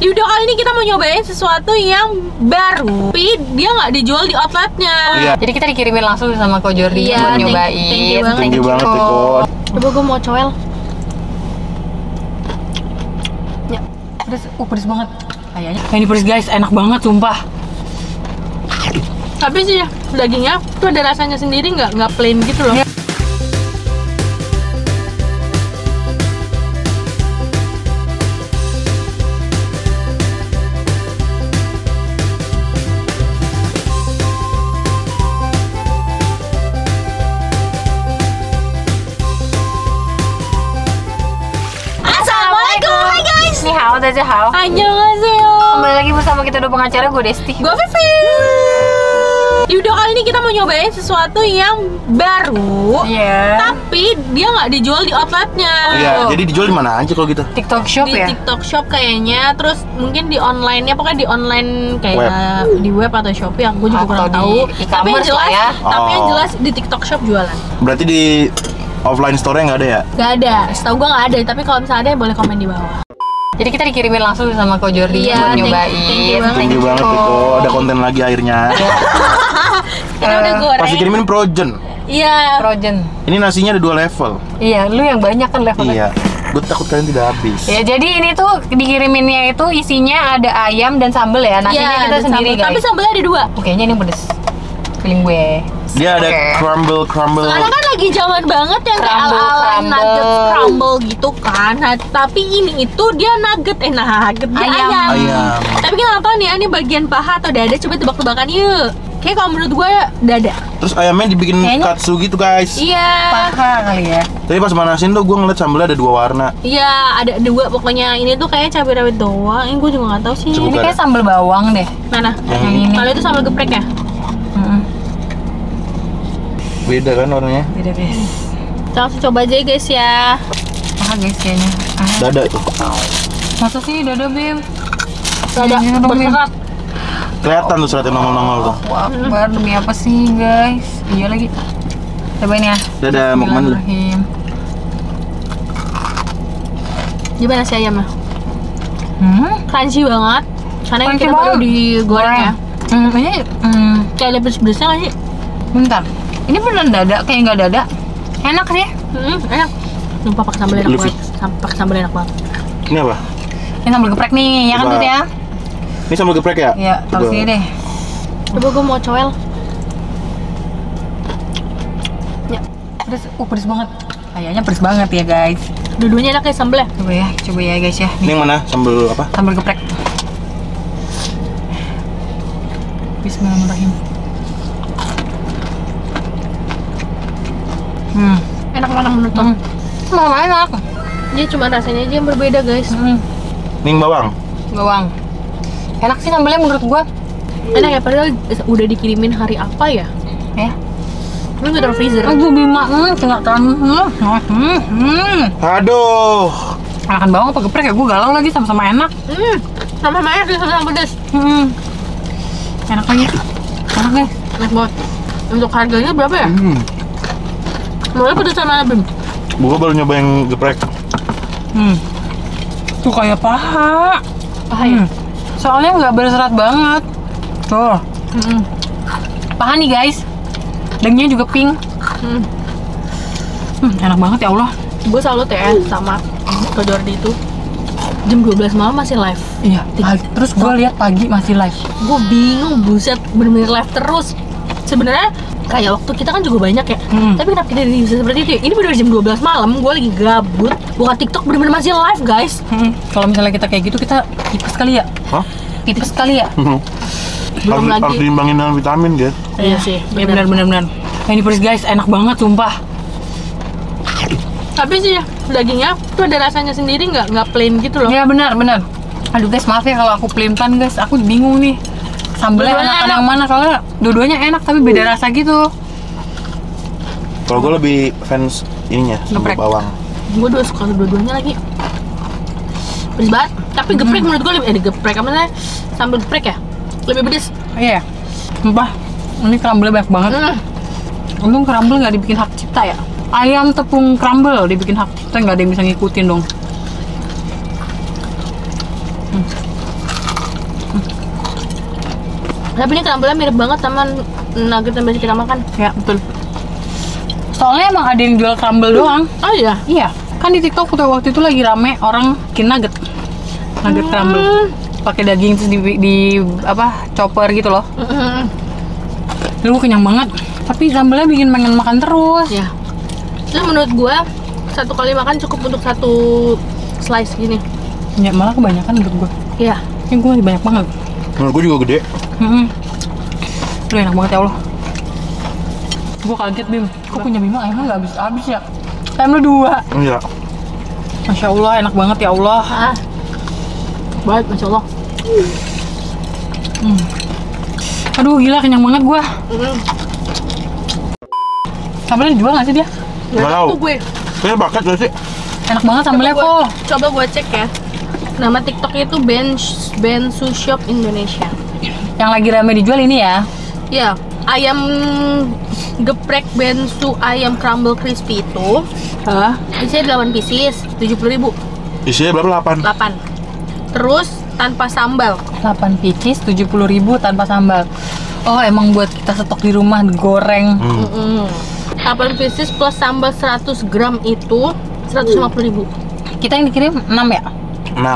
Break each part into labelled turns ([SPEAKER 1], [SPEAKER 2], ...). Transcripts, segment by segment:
[SPEAKER 1] Di video kali ini kita mau nyobain sesuatu yang baru, tapi dia nggak dijual di outletnya.
[SPEAKER 2] Iya.
[SPEAKER 3] Jadi kita dikirimin langsung sama Ko Jordi
[SPEAKER 1] Iya,
[SPEAKER 3] buat
[SPEAKER 1] thank
[SPEAKER 3] nyobain.
[SPEAKER 1] you banget.
[SPEAKER 2] Thank you banget Ko.
[SPEAKER 1] Coba gue mau coel.
[SPEAKER 3] Ya, pedes banget. Kayaknya. Ini pedes guys, enak banget sumpah.
[SPEAKER 1] Tapi sih dagingnya tuh ada rasanya sendiri, nggak plain gitu loh. Assalamualaikum, hai guys.
[SPEAKER 3] Nih hao, daja hao.
[SPEAKER 1] Annyeonghaseyo.
[SPEAKER 3] Kembali lagi bersama kita dua pengacara, gue Desti.
[SPEAKER 1] Gue Vivi. Di video kali ini kita mau nyobain sesuatu yang baru,
[SPEAKER 3] Iya.
[SPEAKER 1] tapi dia nggak dijual di outletnya.
[SPEAKER 2] Iya, jadi dijual di mana aja kalau gitu?
[SPEAKER 3] TikTok Shop
[SPEAKER 1] Di
[SPEAKER 3] ya.
[SPEAKER 1] TikTok Shop kayaknya, terus mungkin di online-nya, pokoknya di online kayak di web atau Shopee, aku juga
[SPEAKER 3] Atau
[SPEAKER 1] kurang
[SPEAKER 3] di
[SPEAKER 1] tahu. Tapi yang
[SPEAKER 3] e-commerce
[SPEAKER 1] jelas,
[SPEAKER 3] lah ya.
[SPEAKER 1] tapi yang
[SPEAKER 2] Oh.
[SPEAKER 1] jelas di TikTok Shop jualan.
[SPEAKER 2] Berarti di offline store-nya nggak ada ya?
[SPEAKER 1] Gak ada, setahu gua nggak ada. Tapi kalau misalnya ada, boleh komen di bawah.
[SPEAKER 3] Jadi kita dikirimin langsung sama Ko Jordi
[SPEAKER 1] Iya,
[SPEAKER 3] buat
[SPEAKER 1] thank
[SPEAKER 3] nyobain.
[SPEAKER 1] you banget.
[SPEAKER 2] Thank you banget Ko. Ada konten lagi akhirnya.
[SPEAKER 1] Ini udah goreng.
[SPEAKER 2] Pasti kirimin frozen.
[SPEAKER 1] Iya.
[SPEAKER 3] Frozen.
[SPEAKER 2] Ini nasinya ada 2 level.
[SPEAKER 3] Iya, lu yang banyak kan levelnya.
[SPEAKER 2] Iya. Gue takut kalian tidak habis.
[SPEAKER 3] Ya, jadi ini tuh dikiriminnya itu isinya ada ayam dan sambel ya. Nasinya
[SPEAKER 1] Iya,
[SPEAKER 3] kita
[SPEAKER 1] ada
[SPEAKER 3] sendiri
[SPEAKER 1] sambal.
[SPEAKER 3] guys.
[SPEAKER 1] Tapi sambalnya ada 2.
[SPEAKER 3] Oh, kayaknya ini pedes. Feeling gue.
[SPEAKER 2] Dia ada
[SPEAKER 3] Oke.
[SPEAKER 2] crumble.
[SPEAKER 1] Sekarang kan lagi zaman banget yang kayak
[SPEAKER 3] Crumble,
[SPEAKER 1] ala-ala
[SPEAKER 3] crumble.
[SPEAKER 1] nugget crumble gitu kan. Nah, tapi ini itu dia nugget, nugget dia
[SPEAKER 3] Ayam.
[SPEAKER 2] Ayam.
[SPEAKER 1] Tapi kita nggak tahu nih, ini bagian paha atau dada. Coba tebak-tebakan yuk. Kayak kalau menurut gue dada.
[SPEAKER 2] Terus ayamnya dibikin
[SPEAKER 3] Kayaknya-
[SPEAKER 2] katsu gitu guys.
[SPEAKER 1] Iya.
[SPEAKER 3] Paha kali ya.
[SPEAKER 2] Tapi pas manasin tuh gue ngeliat sambelnya ada 2 warna.
[SPEAKER 1] Iya, ada 2 pokoknya. Ini tuh kayaknya cabai rawit doang. Ini gue juga nggak tahu sih.
[SPEAKER 2] Coba.
[SPEAKER 3] Ini
[SPEAKER 2] Bukan.
[SPEAKER 3] kayak sambal bawang deh.
[SPEAKER 1] Mana?
[SPEAKER 2] Yang
[SPEAKER 3] Yang
[SPEAKER 2] ini
[SPEAKER 3] ini.
[SPEAKER 1] Kalau itu sambal geprek ya?
[SPEAKER 2] beda kan warnanya?
[SPEAKER 3] Beda guys.
[SPEAKER 1] Kita langsung coba aja guys ya.
[SPEAKER 3] Paha guys kayaknya.
[SPEAKER 2] Dada itu.
[SPEAKER 3] Masa sih dada Bim?
[SPEAKER 1] Dada
[SPEAKER 3] Iya, dong, Bim.
[SPEAKER 1] berserat.
[SPEAKER 2] Kelihatan tuh seratnya nongol-nongol tuh.
[SPEAKER 3] Wah, Akbar, demi apa sih guys? Iya lagi. Cobain ya.
[SPEAKER 2] Dada mau kemana lu?
[SPEAKER 3] Bismillahirrahmanirrahim.
[SPEAKER 1] Gimana sih ayamnya? Crunchy banget. Karena
[SPEAKER 3] Crunchy
[SPEAKER 1] kita baru
[SPEAKER 3] banget.
[SPEAKER 1] digoreng ya.
[SPEAKER 3] Ini,
[SPEAKER 1] Kayak ada pedes-pedesnya nggak sih?
[SPEAKER 3] bentar. Ini beneran dada, kayak nggak dada. Enak sih.
[SPEAKER 1] Enak. Sumpah pakai sambal enak
[SPEAKER 2] Luffy.
[SPEAKER 1] banget. Pakai sambal enak banget.
[SPEAKER 2] Ini apa?
[SPEAKER 3] Ini sambal geprek nih, ya kan
[SPEAKER 2] Coba.
[SPEAKER 3] Tut ya?
[SPEAKER 2] Ini sambal geprek ya?
[SPEAKER 3] Iya, taruh
[SPEAKER 2] Coba.
[SPEAKER 3] sini deh.
[SPEAKER 1] Coba gue mau coel.
[SPEAKER 3] Pedes banget. Kayaknya pedes banget ya guys.
[SPEAKER 1] Dua-duanya enak kayak sambalnya.
[SPEAKER 3] Coba ya guys ya.
[SPEAKER 2] Ini yang mana? Sambal apa?
[SPEAKER 3] Sambal geprek. Bismillahirrahmanirrahim.
[SPEAKER 1] Enak mana menurut lo?
[SPEAKER 3] Malah enak.
[SPEAKER 1] Dia cuma rasanya aja yang berbeda guys.
[SPEAKER 2] Ini yang bawang.
[SPEAKER 3] Bawang. Enak sih sambalnya menurut gua.
[SPEAKER 1] Enak ya, padahal udah dikirimin hari apa ya?
[SPEAKER 3] Ya.
[SPEAKER 1] Ini gue taruh freezer.
[SPEAKER 3] Aduh Bima, kelihatan.
[SPEAKER 2] Aduh.
[SPEAKER 3] Makan bawang apa geprek ya? Gua galau lagi sama-sama enak.
[SPEAKER 1] Sama enak sih, sama pedas.
[SPEAKER 3] Enak lagi. Enak guys.
[SPEAKER 1] Enak banget. Untuk harganya berapa ya? Mulai pedas sama Bim.
[SPEAKER 2] Gua baru nyoba yang geprek.
[SPEAKER 3] Tuh kayak paha.
[SPEAKER 1] Paha ya?
[SPEAKER 3] Soalnya nggak berserat banget. Tuh. Paha nih guys. Dagingnya juga pink. Enak banget ya Allah.
[SPEAKER 1] Gue salut ya sama Ko Jordi itu. Jam 12 malam masih live.
[SPEAKER 3] Iya. Terus gue lihat pagi masih live.
[SPEAKER 1] Gue bingung, buset, bener-bener live terus. Sebenarnya kayak waktu kita kan juga banyak ya. Tapi kenapa kita bisa seperti itu ya? Ini bener jam 12 malam, gue lagi gabut buka TikTok, bener-bener masih live guys.
[SPEAKER 3] Kalau misalnya kita kayak gitu kita tipes kali ya.
[SPEAKER 2] Hah?
[SPEAKER 3] Tipes kali ya.
[SPEAKER 1] Belum
[SPEAKER 2] harus
[SPEAKER 1] lagi.
[SPEAKER 2] diimbangin dengan vitamin guys.
[SPEAKER 1] Iya sih,
[SPEAKER 3] Bener. Nah, ini pedes guys, enak banget sumpah.
[SPEAKER 1] Tapi sih dagingnya tuh ada rasanya sendiri, nggak plain gitu loh.
[SPEAKER 3] Iya benar. Aduh guys, maaf ya kalau aku pelin-pelan guys, aku bingung nih. Sambelnya
[SPEAKER 1] Dua-duanya
[SPEAKER 3] enakan
[SPEAKER 1] enak.
[SPEAKER 3] yang mana soalnya dua-duanya enak tapi beda rasa gitu.
[SPEAKER 2] Kalau gue lebih fans ininya, sambal
[SPEAKER 3] Geprek.
[SPEAKER 2] bawang.
[SPEAKER 1] Gue udah suka dua-duanya lagi. Pedes banget. Tapi geprek menurut gue lebih geprek apa namanya? Sambal geprek ya? Lebih pedes.
[SPEAKER 3] Iya. Sumpah, ini crumble banyak banget. Untung crumble nggak dibikin hak cipta ya. Ayam tepung crumble dibikin hak cipta, nggak ada yang bisa ngikutin dong.
[SPEAKER 1] Tapi ini crumble-nya mirip banget sama nugget yang biasa kita makan.
[SPEAKER 3] Ya betul. Soalnya emang ada yang jual crumble doang.
[SPEAKER 1] Oh iya?
[SPEAKER 3] Iya. Kan di TikTok waktu itu lagi rame orang bikin nugget crumble. Pakai daging terus di apa chopper gitu loh. Lu kenyang banget. Tapi crumble-nya bikin pengen makan terus.
[SPEAKER 1] Ya. Terus menurut gua satu kali makan cukup untuk satu slice gini.
[SPEAKER 3] Ya malah kebanyakan menurut gua.
[SPEAKER 1] Iya.
[SPEAKER 3] Ini gua masih banyak banget.
[SPEAKER 2] Menurut gue juga gede.
[SPEAKER 3] Lu enak banget ya Allah. Gua kaget Bim. Kok punya Bima ayamnya nggak habis ya? Ayam lu 2.
[SPEAKER 2] Iya.
[SPEAKER 3] Masya Allah enak banget ya Allah.
[SPEAKER 1] Baik, Masya Allah.
[SPEAKER 3] Aduh gila kenyang banget gua. Sambelnya dijual nggak sih dia?
[SPEAKER 2] Nggak tahu.
[SPEAKER 1] Tuh gue.
[SPEAKER 2] Kayaknya bakat gak sih?
[SPEAKER 3] Enak banget sambelnya kok.
[SPEAKER 1] Coba gue cek ya. Nama TikToknya itu Bensu Shop Indonesia.
[SPEAKER 3] Yang lagi rame dijual ini ya.
[SPEAKER 1] Ya, ayam geprek Bensu ayam crumble crispy itu
[SPEAKER 3] Hah?
[SPEAKER 1] isinya 8 pieces, 70.000.
[SPEAKER 2] Isinya berapa? 8?
[SPEAKER 1] 8. Terus tanpa sambal.
[SPEAKER 3] 8 pieces 70.000 tanpa sambal. Oh emang buat kita stok di rumah goreng.
[SPEAKER 1] 8 pieces plus sambal 100 gram itu 150.000.
[SPEAKER 3] Kita yang dikirim 6 ya?
[SPEAKER 2] 6.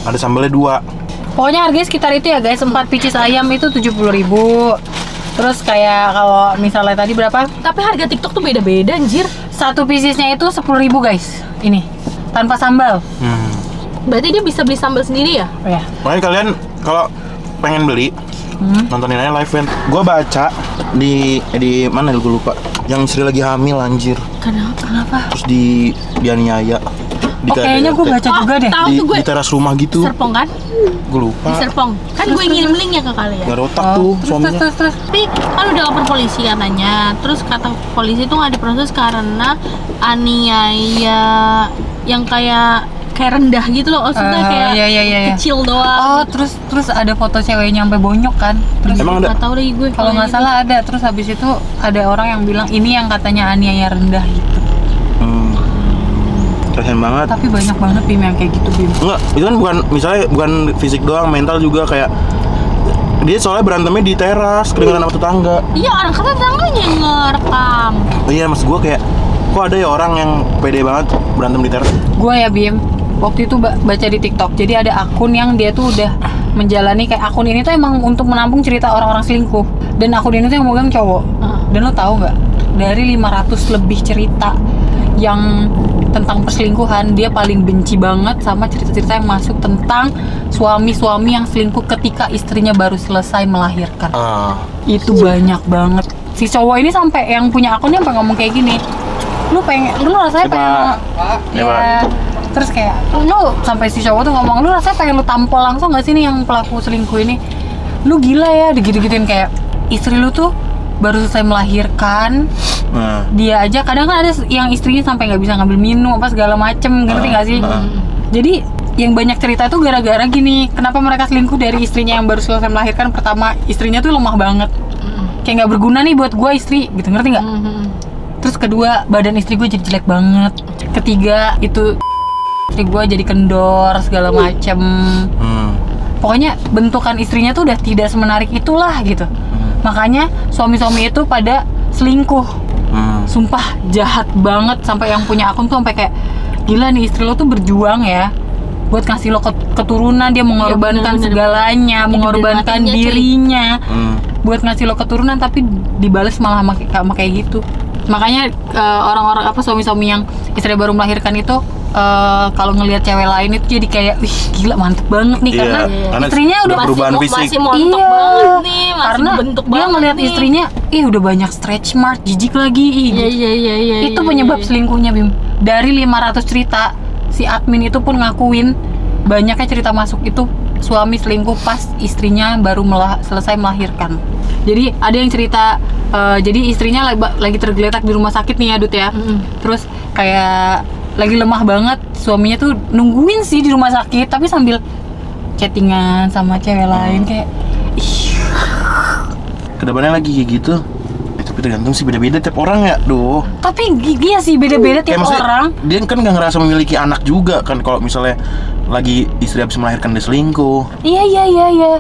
[SPEAKER 2] Ada sambalnya 2.
[SPEAKER 3] Pokoknya harganya sekitar itu ya guys. 4 pieces ayam itu 70.000. Terus kayak kalau misalnya tadi berapa?
[SPEAKER 1] Tapi harga TikTok tuh beda-beda anjir.
[SPEAKER 3] Satu piecesnya itu 10.000 guys. Ini tanpa sambal.
[SPEAKER 1] Berarti dia bisa beli sambal sendiri ya?
[SPEAKER 3] Oh ya.
[SPEAKER 2] Makanya kalian kalau pengen beli nontonin aja live event. Gue baca di mana gue lupa. Yang Sri lagi hamil anjir.
[SPEAKER 1] Kenapa?
[SPEAKER 2] Terus dianiaya.
[SPEAKER 3] Kayaknya gue baca juga deh.
[SPEAKER 1] Tahu tuh gue.
[SPEAKER 2] Di teras rumah gitu.
[SPEAKER 1] Serpong kan?
[SPEAKER 2] Gue lupa.
[SPEAKER 1] Di Serpong. Kan gue ngirim linknya ke kalian.
[SPEAKER 2] Gak otak tuh suaminya.
[SPEAKER 3] Terus.
[SPEAKER 1] Tapi kan udah lapor polisi katanya. Terus kata polisi tuh nggak diproses karena aniaya yang kayak rendah gitu loh, maksudnya kayak
[SPEAKER 3] iya.
[SPEAKER 1] kecil doang.
[SPEAKER 3] Oh terus ada foto ceweknya sampai bonyok kan? Terus
[SPEAKER 2] Emang ada?
[SPEAKER 1] Nggak tahu deh gue.
[SPEAKER 3] kalau nggak salah ada. Terus habis itu ada orang yang bilang ini yang katanya aniaya rendah gitu.
[SPEAKER 2] Kasian banget.
[SPEAKER 3] Tapi banyak banget Bim yang kayak gitu Bim.
[SPEAKER 2] Enggak, itu kan bukan fisik doang, mental juga kayak dia soalnya berantemnya di teras, kedengeran sama tetangga.
[SPEAKER 1] Iya, orang kata tetangganya ngerekam.
[SPEAKER 2] Iya, maksud gue kayak kok ada ya orang yang pede banget berantem di teras.
[SPEAKER 3] Gue ya Bim, waktu itu baca di TikTok. Jadi ada akun yang dia tuh udah menjalani kayak akun ini tuh emang untuk menampung cerita orang-orang selingkuh. Dan akun ini tuh yang megang cowok. Dan lo tahu nggak? Dari 500 lebih cerita yang tentang perselingkuhan, dia paling benci banget sama cerita-cerita yang masuk tentang suami-suami yang selingkuh ketika istrinya baru selesai melahirkan. Itu banyak banget. Si cowok ini sampai yang punya akunnya sampai ngomong kayak gini. Lu rasanya pengen ya. Terus kayak lu sampai si cowok tuh ngomong, lu rasanya pengen lu tampol langsung gak sih nih yang pelaku selingkuh ini? Lu gila ya, digitu-gituin kayak istri lu tuh baru selesai melahirkan. Dia aja kadang kan ada yang istrinya sampai nggak bisa ngambil minum apa segala macem, ngerti nggak sih? Jadi yang banyak cerita tuh gara-gara gini, kenapa mereka selingkuh dari istrinya yang baru selesai melahirkan. Pertama, istrinya tuh lemah banget, kayak nggak berguna nih buat gue istri, gitu, ngerti nggak? Terus kedua, badan istri gue jadi jelek banget. Ketiga, itu istri gue jadi kendor segala macem. Pokoknya bentukan istrinya tuh udah tidak semenarik itulah gitu. Makanya suami-suami itu pada selingkuh. Sumpah jahat banget, sampai yang punya akun tuh sampai kayak gila nih istri lo tuh berjuang ya buat ngasih lo keturunan, dia mengorbankan segalanya, mengorbankan dirinya buat ngasih lo keturunan, tapi dibales malah sama kayak gitu. Makanya orang-orang suami-suami yang istri baru melahirkan itu kalau ngelihat cewek lain itu jadi kayak wih gila mantep banget nih, karena istrinya udah
[SPEAKER 1] masih montok banget nih, masih
[SPEAKER 3] karena
[SPEAKER 1] bentuk
[SPEAKER 3] dia ngelihat istrinya udah banyak stretch mark, jijik lagi.
[SPEAKER 1] Iya.
[SPEAKER 3] Itu penyebab selingkuhnya Bim. Dari 500 cerita, si admin itu pun ngakuin banyaknya cerita masuk itu suami selingkuh pas istrinya baru selesai melahirkan. Jadi ada yang cerita jadi istrinya lagi tergeletak di rumah sakit nih ya Dut ya. Terus kayak lagi lemah banget, suaminya tuh nungguin sih di rumah sakit tapi sambil chattingan sama cewek lain kayak
[SPEAKER 2] Kedepannya lagi kayak gitu. Tapi tergantung sih, beda-beda tiap orang ya.
[SPEAKER 3] Tapi iya sih beda-beda tiap orang.
[SPEAKER 2] Dia kan nggak ngerasa memiliki anak juga kan kalau misalnya lagi istri habis melahirkan dia selingkuh.
[SPEAKER 3] Iya.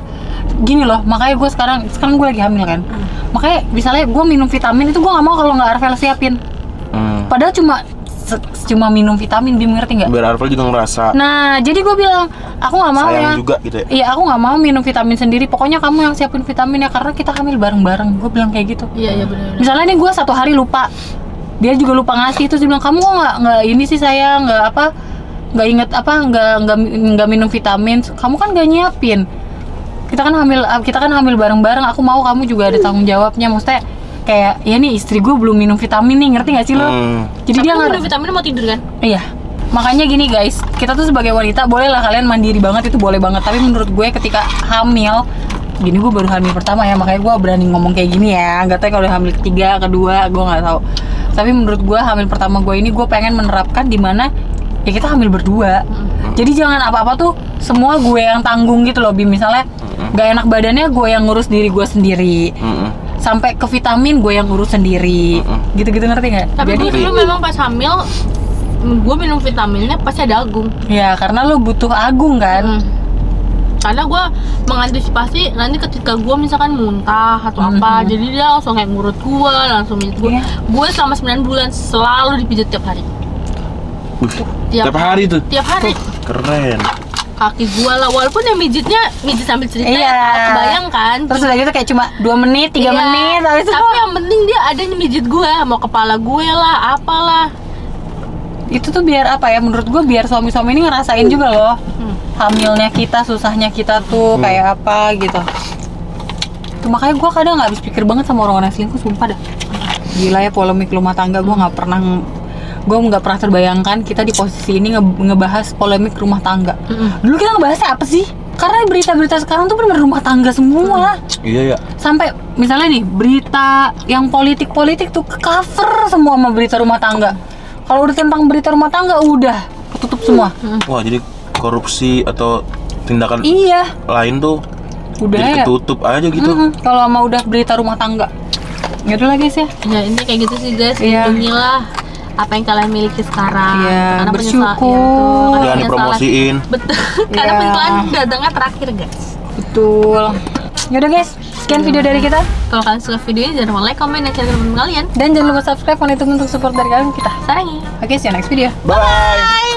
[SPEAKER 3] gini loh, makanya gue sekarang gue lagi hamil kan. Makanya misalnya gue minum vitamin itu gue nggak mau kalau nggak Arvel siapin. Padahal cuma minum vitamin, Bim, ngerti nggak?
[SPEAKER 2] Biar Arvel juga ngerasa.
[SPEAKER 3] Nah, jadi gue bilang, aku nggak mau
[SPEAKER 2] sayang
[SPEAKER 3] ya.
[SPEAKER 2] juga gitu ya.
[SPEAKER 3] Iya, aku nggak mau minum vitamin sendiri. Pokoknya kamu yang siapin vitamin ya, karena kita hamil bareng-bareng. Gue bilang kayak gitu.
[SPEAKER 1] Iya benar.
[SPEAKER 3] Misalnya nih gue satu hari lupa, dia juga lupa ngasih, terus dia bilang kamu kok nggak ini sih saya nggak inget nggak minum vitamin. Kamu kan nggak nyiapin. Kita kan hamil bareng-bareng. Aku mau kamu juga ada tanggung jawabnya. Maksudnya kayak ya nih istri gue belum minum vitamin nih, ngerti gak sih lo? Jadi dia
[SPEAKER 1] minum vitamin mau tidur kan?
[SPEAKER 3] Iya. Makanya gini guys, kita tuh sebagai wanita bolehlah kalian mandiri banget, itu boleh banget. Tapi menurut gue ketika hamil, gini gue baru hamil pertama ya, makanya gue berani ngomong kayak gini ya. Gak tau kalau hamil ketiga, kedua, gue nggak tahu. Tapi menurut gue hamil pertama gue ini gue pengen menerapkan dimana ya kita hamil berdua. Jadi jangan apa-apa tuh semua gue yang tanggung gitu loh, Bim. Misalnya gak enak badannya gue yang ngurus diri gue sendiri. Sampai ke vitamin gue yang urus sendiri, gitu-gitu, ngerti nggak?
[SPEAKER 1] Tapi gue dulu memang pas hamil, gue minum vitaminnya pasti ada Agung.
[SPEAKER 3] Ya karena lo butuh Agung kan.
[SPEAKER 1] Karena gue mengantisipasi nanti ketika gue misalkan muntah atau apa, jadi dia langsung kayak ngurut gue, langsung mijit gue. Gue selama 9 bulan selalu dipijit tiap hari.
[SPEAKER 2] Tiap hari tuh?
[SPEAKER 1] Tiap hari.
[SPEAKER 2] Keren.
[SPEAKER 1] Kaki gua lah, walaupun yang mijit sambil cerita ya, kebayang kan.
[SPEAKER 3] Terus udah gitu kayak cuma 2 menit, 3 menit
[SPEAKER 1] tapi yang penting dia ada mijit gua, mau kepala gue lah, apalah.
[SPEAKER 3] Itu tuh biar apa ya, menurut gua biar suami-suami ini ngerasain juga loh hamilnya kita, susahnya kita tuh kayak apa gitu. Tuh makanya gua kadang gak habis pikir banget sama orang-orang selingkuh, sumpah dah. Gila ya, polemik rumah tangga, gue nggak pernah terbayangkan kita di posisi ini ngebahas polemik rumah tangga. Dulu kita ngebahasnya apa sih? Karena berita-berita sekarang tuh bener rumah tangga semua.
[SPEAKER 2] Iya ya.
[SPEAKER 3] Sampai misalnya nih berita yang politik tuh ke cover semua sama berita rumah tangga. Kalau udah tentang berita rumah tangga udah ketutup semua.
[SPEAKER 2] Wah, jadi korupsi atau tindakan lain tuh
[SPEAKER 3] udah
[SPEAKER 2] jadi
[SPEAKER 3] ya
[SPEAKER 2] ketutup aja gitu.
[SPEAKER 3] Kalau mau udah berita rumah tangga. Gitu lah guys ya.
[SPEAKER 1] Ya ini kayak gitu sih guys. Lindungilah apa yang kalian miliki sekarang.
[SPEAKER 3] Karena bersyukur.
[SPEAKER 2] Jangan dipromosiin.
[SPEAKER 1] Betul. Karena penyesalan datangnya terakhir guys.
[SPEAKER 3] Betul. Yaudah guys, sekian video dari kita.
[SPEAKER 1] Kalau kalian suka video ini jangan lupa like, comment, dan share ke teman kalian.
[SPEAKER 3] Dan jangan lupa subscribe, karena itu untuk support dari kalian kita.
[SPEAKER 1] Sarangi.
[SPEAKER 3] Oke, see you next video.
[SPEAKER 2] Bye.